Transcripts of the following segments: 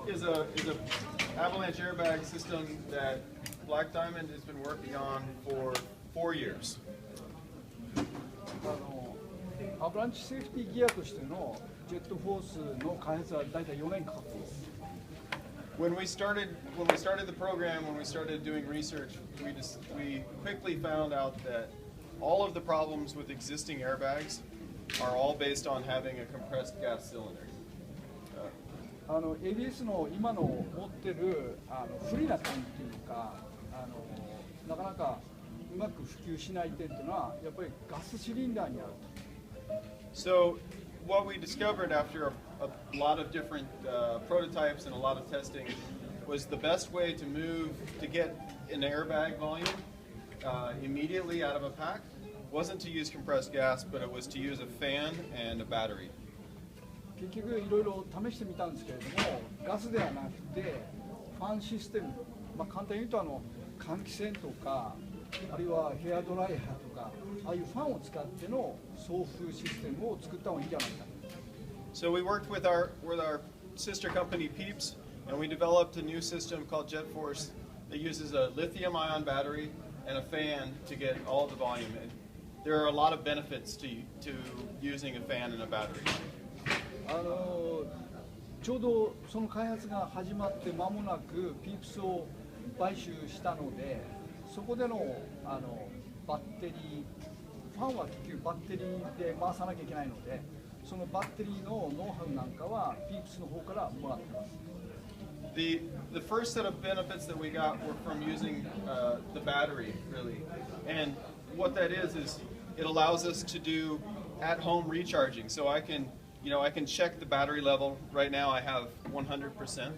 is a avalanche airbag system that Black Diamond has been working on for 4 years. アブランチセーフティーギアとしてのジェットフォースの開発は大体4年かかっています。When we started the program, when we started doing research, we quickly found out that all of the problems with existing airbags are all based on having a compressed gas cylinder. ABS の今の持ってる不利な点っていうかなかなかうまく普及しない点っていうのはやっぱりガスシリンダーにあると。So what we discovered after a lot of different prototypes and a lot of testing was the best way to get an airbag volume immediately out of a pack wasn't to use compressed gas, but it was to use a fan and a battery. 結局いろいろ試してみたんですけれども、ガスではなくてファンシステム、簡単に言うと換気扇とかあるいはヘアドライヤーとかああいうファンを使っての送風システムを作った方がいいんじゃないか。So we worked with our sister company Peeps, and we developed a new system called Jet Force that uses a lithium-ion battery and a fan to get all the volume in. There are a lot of benefits to using a fan and a battery. ちょうどその開発が始まって間もなくピープスを買収したので、そこでのバッテリー、ファンは結局バッテリーで回さなきゃいけないので、そのバッテリーのノウハウなんかはピープスの方からもらってます。The first set of benefits that we got were from using the battery, really, and what that is it allows us to do at-home recharging. So I can check the battery level. Right now I have 100%.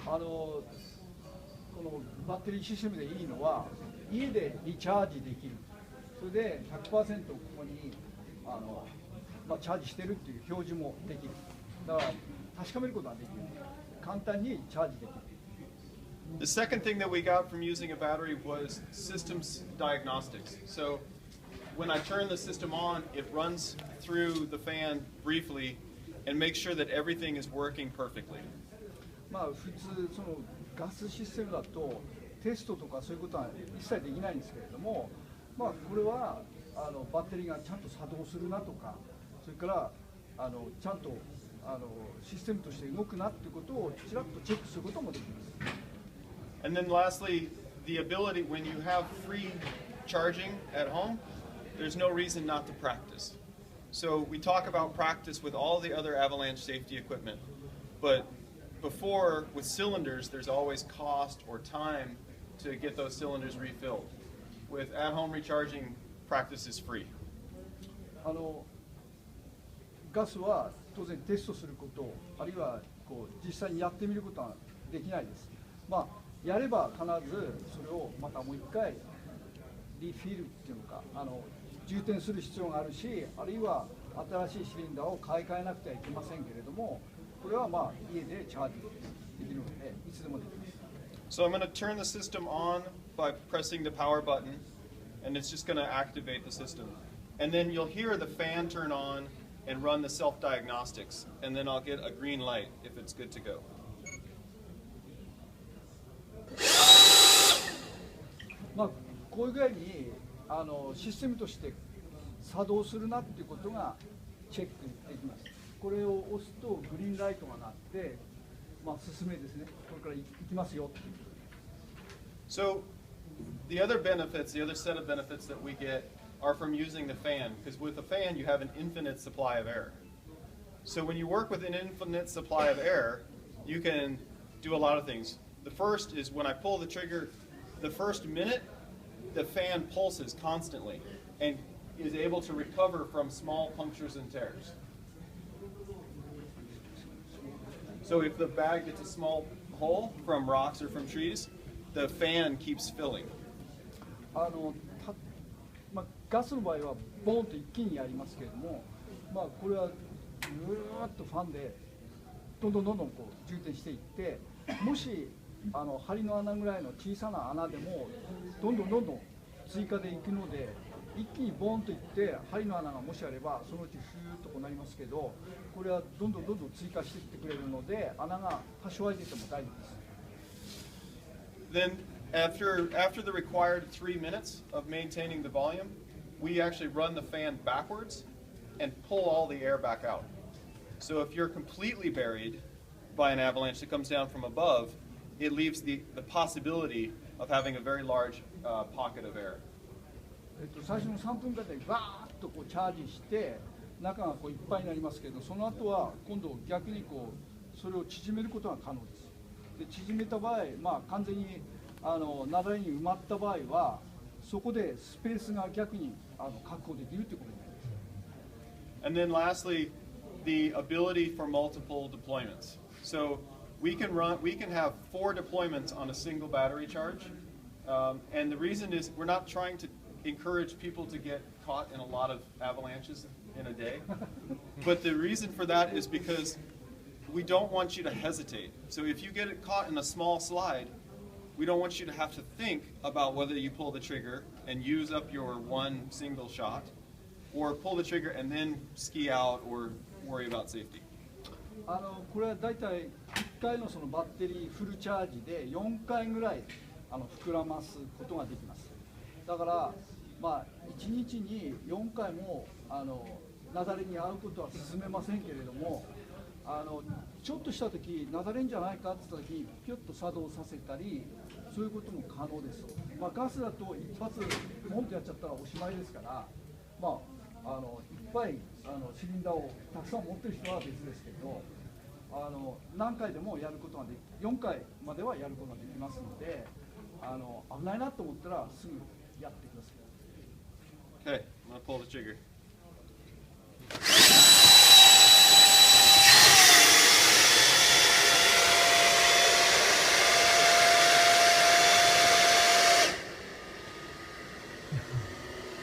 このバッテリーシステムでいいのは家でリチャージできる。それで 100% ここにチャージしてるっていう表示もできる。だから確かめることができる。簡単にチャージできる。The second thing that we got from using a battery was systems diagnostics. So when I turn the system on, it runs through the fan briefly and makes sure that everything is working perfectly. 普通そのガスシステムだとテストとかそういうことは一切できないんですけれども、これはバッテリーがちゃんと作動するなとか、それからちゃんとシステムとして動くなっていうことをちらっとチェックすることもできます。And then lastly, the ability when you have free charging at home, there's no reason not to practice. So we talk about practice with all the other avalanche safety equipment, but before with cylinders, there's always cost or time to get those cylinders refilled. With at-home recharging, practice is free. ガスは当然テストすること、あるいは実際にやってみることはできないです。やれば必ずそれをまたもう一回リフィルっていうのか充填する必要があるし、あるいは新しいシリンダーを買い替えなくてはいけませんけれども、これは家でチャージできるのでいつでもできます。So I'm going to turn the system on by pressing the power button, and it's just going to activate the system. And then you'll hear the fan turn on and run the self-diagnostics, and then I'll get a green light if it's good to go. こういう具合にシステムとして作動するなっていうことがチェックできます。これを押すとグリーンライトが鳴って、進めですね。これから行きますよっていう。So the other set of benefits that we get are from using the fan, because with a fan you have an infinite supply of air. So when you work with an infinite supply of air, you can do a lot of things. The first is when I pull the trigger, the first minute, the fan pulses constantly and is able to recover from small punctures and tears. So if the bag gets a small hole from rocks or from trees, the fan keeps filling. ガスの場合はボーンと一気にやりますけれども、これはぐーっとファンでどんどん充填していって、もし針の穴ぐらいの小さな穴でもどんどん追加でいくので、一気にボーンといって針の穴がもしあればそのうちフーッとこうなりますけど、これはどんどん追加していってくれるので穴が多少開いてても大丈夫です。Then after the required 3 minutes of maintaining the volume, we actually run the fan backwards and pull all the air back out. So if you're completely buried by an avalanche that comes down from above, it leaves the possibility of having a very large pocket of air. 最初の3分間でバーッとこうチャージして中がこういっぱいになりますけど、その後は今度逆にこうそれを縮めることが可能です。で縮めた場合、完全に雪崩に埋まった場合はそこでスペースが逆に確保できるということになります。And then lastly, the ability for multiple deployments. So we can have 4 deployments on a single battery charge, and the reason is we're not trying to encourage people to get caught in a lot of avalanches in a day, but the reason for that is because we don't want you to hesitate. So if you get caught in a small slide, we don't want you to have to think about whether you pull the trigger and use up your one single shot, or pull the trigger and then ski out or worry about safety. これはだいたい1回のそのバッテリーフルチャージで4回ぐらい膨らますことができます。だから1日に4回も雪崩に遭うことは進めませんけれども、ちょっとした時雪崩んじゃないかって言った時にピュッと作動させたり、そういうことも可能です。ガスだと一発モンとやっちゃったらおしまいですから、いっぱいシリンダーをたくさん持ってる人は別ですけど、何回でもやることができ、4回まではやることができますので、危ないなと思ったらすぐやってください。Okay, I'm gonna pull the trigger.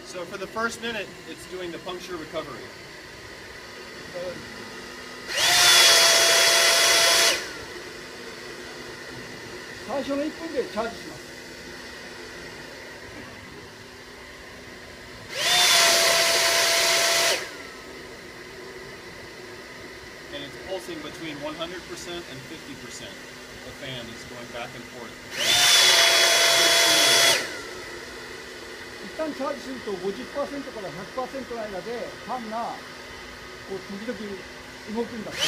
So for the first minute, it's doing the puncture recovery. 最初の1分でチャージします。And it's pulsing between 100% and 50%. The fan is going back and forth. 一旦チャージすると 50% から 100% の間でファンがこう時々動くんだって。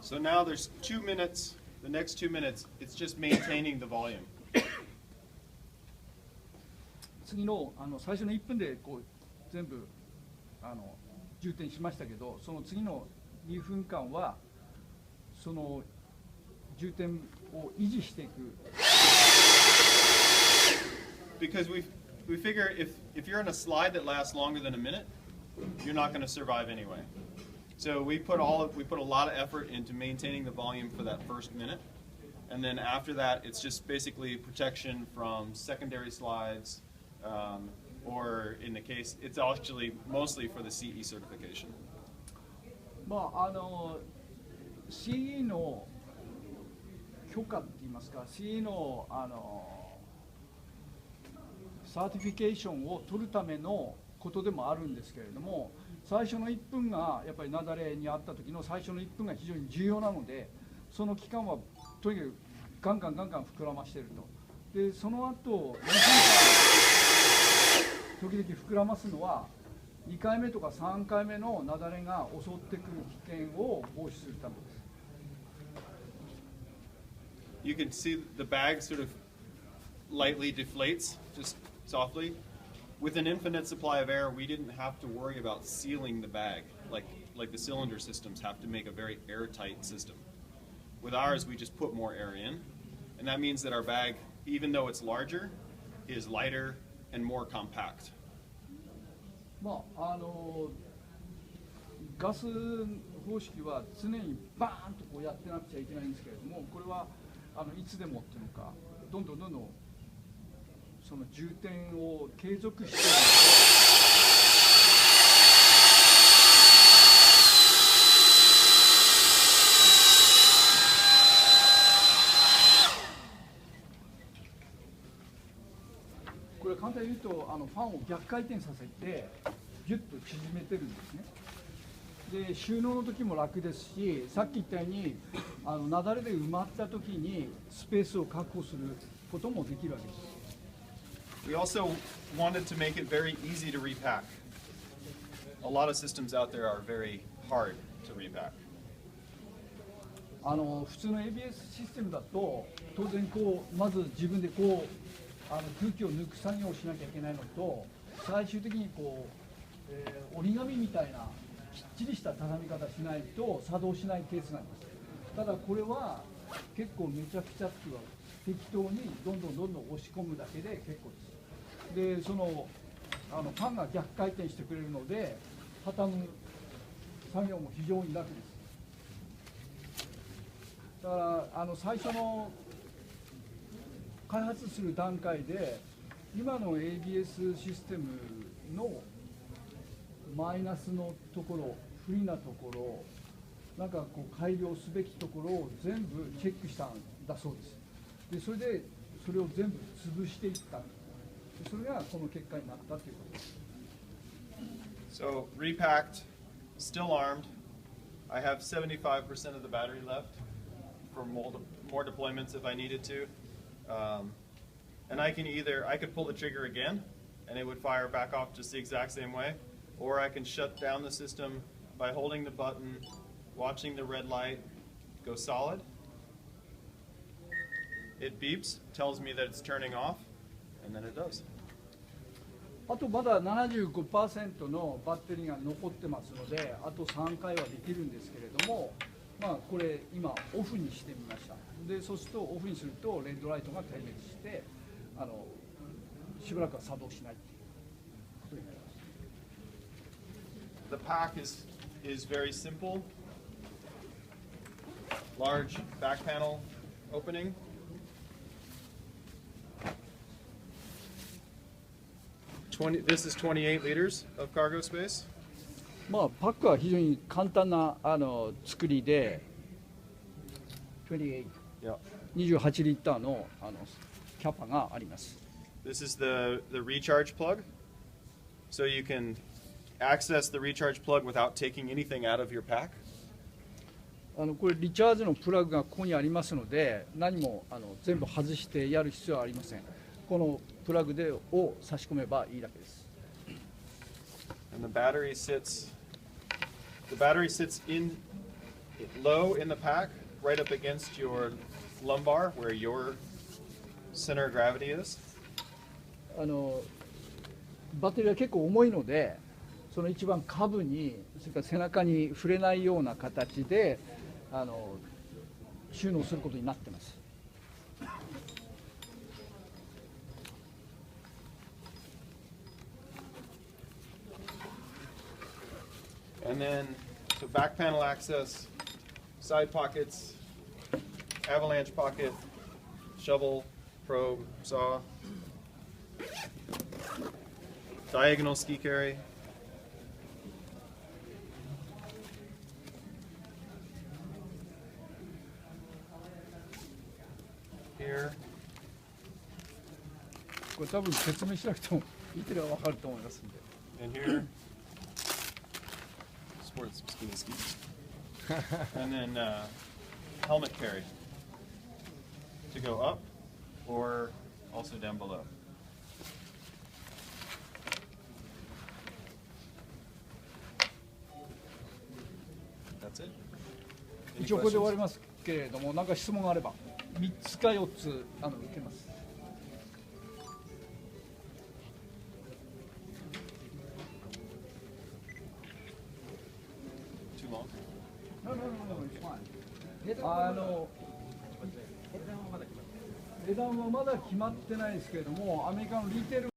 So now there's 2 minutes. The next 2 minutes, it's just maintaining the volume. 次の最初の1分でこう全部充填しましたけど、その次の2分間はその充填を維持していく。Because we figure if you're in a slide that lasts longer than a minute, you're not going to survive anyway. So we put a lot of effort into maintaining the volume for that first minute, and then after that, it's just basically protection from secondary slides, or in the case, it's actually mostly for the CE certification. CE の許可って言いますか、CE のサーティフィケーションを取るためのことでもあるんですけれども、最初の1分がやっぱり雪崩にあった時の最初の1分が非常に重要なので、その期間はとにかくガンガン膨らましていると。でその後2分間時々膨らますのは2回目とか3回目の雪崩が襲ってくる危険を防止するためです。You can see the bag sort of lightly deflates, just softly. With an infinite supply of air, we didn't have to worry about sealing the bag, like the cylinder systems have to make a very airtight system. With ours, we just put more air in, and that means that our bag, even though it's larger, is lighter and more compact. ガス方式は常にバーンとこうやってなくちゃいけないんですけれども、これはいつでもっていうのか、どんどんその充填を継続してこれ簡単に言うとファンを逆回転させてギュッと縮めてるんですね。で収納の時も楽ですし、さっき言ったように雪崩で埋まった時にスペースを確保することもできるわけです。We also wanted to make it very easy to repack. A lot of systems out there are very hard to repack. 普通の ABS システムだと当然まず自分で空気を抜く作業をしなきゃいけないのと、最終的に折り紙みたいなきっちりした畳み方しないと作動しないケースがあります。ただこれは結構めちゃくちゃっていう適当にどんどん押し込むだけで結構です。でファンが逆回転してくれるので畳む作業も非常に楽です。だから最初の開発する段階で今の ABS システムのマイナスのところ、不利なところ、なんか改良すべきところを全部チェックしたんだそうです。でそれでそれを全部潰していった。それがこの結果になったということです。So repacked, still armed. I have 75% of the battery left for more deployments if I needed to. And I could pull the trigger again and it would fire back off just the exact same way, or I can shut down the system by holding the button, watching the red light go solid. It beeps, tells me that it's turning off, and then it does. あとまだ 75% のバッテリーが残ってますので、あと3回はできるんですけれども、これ今オフにしてみました。でそうするとオフにするとレッドライトが点滅してしばらくは作動しないということになります。 The pack is very simple. Large back panel opening. This is 28 liters of cargo space. パックは非常に簡単な作りで28 28リッターのキャパがあります。This is the recharge plug. So you can access the recharge plug without taking anything out of your pack. これリチャージのプラグがここにありますので、何も全部外してやる必要はありません。このプラグを差し込めばいいだけです。And the battery sits in low in the pack, right up against your lumbar, where your center of gravity is. バッテリーは結構重いので、その一番下部に、それから背中に触れないような形で収納することになっています。And then so back panel access, side pockets, avalanche pocket, shovel, probe, saw, diagonal ski carry. Here. これ多分説明しなくても見てれば分かると思いますんで。And here. Sports skinny skis. And then helmet carry to go up or also down below. That's it. 一応これで終わりますけれども、何か質問があれば3つか4つ受けます。値段はまだ決まってないですけれども、アメリカのリテール